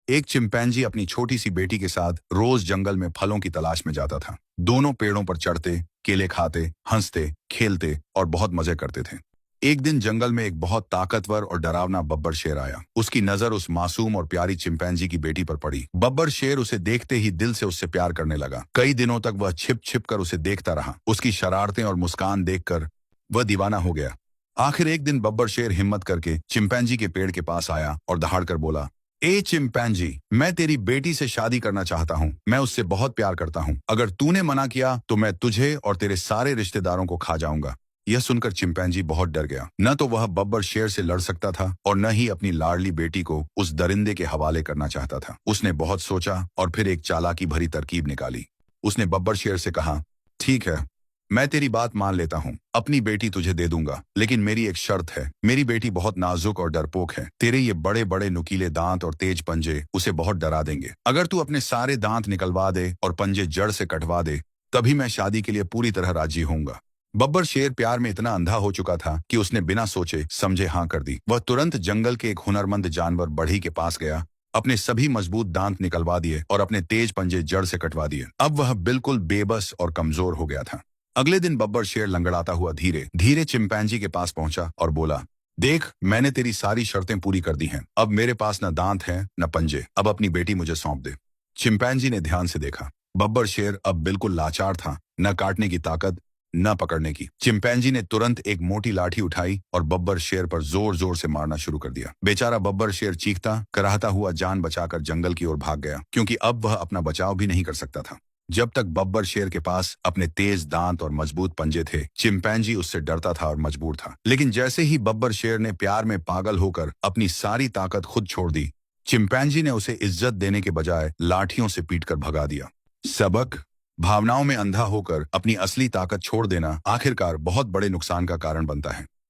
एक चिंपैंजी अपनी छोटी सी बेटी के साथ रोज जंगल में फलों की तलाश में जाता था। दोनों पेड़ों पर चढ़ते, केले खाते, हंसते, खेलते और बहुत मजे करते थे। एक दिन जंगल में एक बहुत ताकतवर और डरावना बब्बर शेर आया। उसकी नजर उस मासूम और प्यारी चिंपैंजी की बेटी पर पड़ी। बब्बर शेर उसे देखते ही दिल से उससे प्यार करने लगा। कई दिनों तक वह छिप छिप कर उसे देखता रहा। उसकी शरारतें और मुस्कान देखकर वह दीवाना हो गया। आखिर एक दिन बब्बर शेर हिम्मत करके चिंपैंजी के पेड़ के पास आया और दहाड़कर बोला, ए चिंपैंजी, मैं तेरी बेटी से शादी करना चाहता हूँ। मैं उससे बहुत प्यार करता हूँ। अगर तूने मना किया तो मैं तुझे और तेरे सारे रिश्तेदारों को खा जाऊंगा। यह सुनकर चिंपैंजी बहुत डर गया। न तो वह बब्बर शेर से लड़ सकता था और न ही अपनी लाडली बेटी को उस दरिंदे के हवाले करना चाहता था। उसने बहुत सोचा और फिर एक चालाकी भरी तरकीब निकाली। उसने बब्बर शेर से कहा, ठीक है, मैं तेरी बात मान लेता हूँ। अपनी बेटी तुझे दे दूंगा, लेकिन मेरी एक शर्त है। मेरी बेटी बहुत नाजुक और डरपोक है। तेरे ये बड़े बड़े नुकीले दांत और तेज पंजे उसे बहुत डरा देंगे। अगर तू अपने सारे दांत निकलवा दे और पंजे जड़ से कटवा दे, तभी मैं शादी के लिए पूरी तरह राजी होऊंगा। बब्बर शेर प्यार में इतना अंधा हो चुका था कि उसने बिना सोचे समझे हाँ कर दी। वह तुरंत जंगल के एक हुनरमंद जानवर बढ़ई के पास गया, अपने सभी मजबूत दांत निकलवा दिए और अपने तेज पंजे जड़ से कटवा दिए। अब वह बिल्कुल बेबस और कमजोर हो गया था। अगले दिन बब्बर शेर लंगड़ाता हुआ धीरे धीरे चिंपैंजी के पास पहुंचा और बोला, देख, मैंने तेरी सारी शर्तें पूरी कर दी हैं। अब मेरे पास न दांत हैं न पंजे। अब अपनी बेटी मुझे सौंप दे। चिंपैंजी ने ध्यान से देखा। बब्बर शेर अब बिल्कुल लाचार था, न काटने की ताकत न पकड़ने की। चिंपैंजी ने तुरंत एक मोटी लाठी उठाई और बब्बर शेर पर जोर जोर से मारना शुरू कर दिया। बेचारा बब्बर शेर चीखता कराहता हुआ जान बचाकर जंगल की ओर भाग गया, क्योंकि अब वह अपना बचाव भी नहीं कर सकता था। जब तक बब्बर शेर के पास अपने तेज दांत और मजबूत पंजे थे, चिंपैंजी उससे डरता था और मजबूर था। लेकिन जैसे ही बब्बर शेर ने प्यार में पागल होकर अपनी सारी ताकत खुद छोड़ दी, चिंपैंजी ने उसे इज्जत देने के बजाय लाठियों से पीटकर भगा दिया। सबक: भावनाओं में अंधा होकर अपनी असली ताकत छोड़ देना आखिरकार बहुत बड़े नुकसान का कारण बनता है।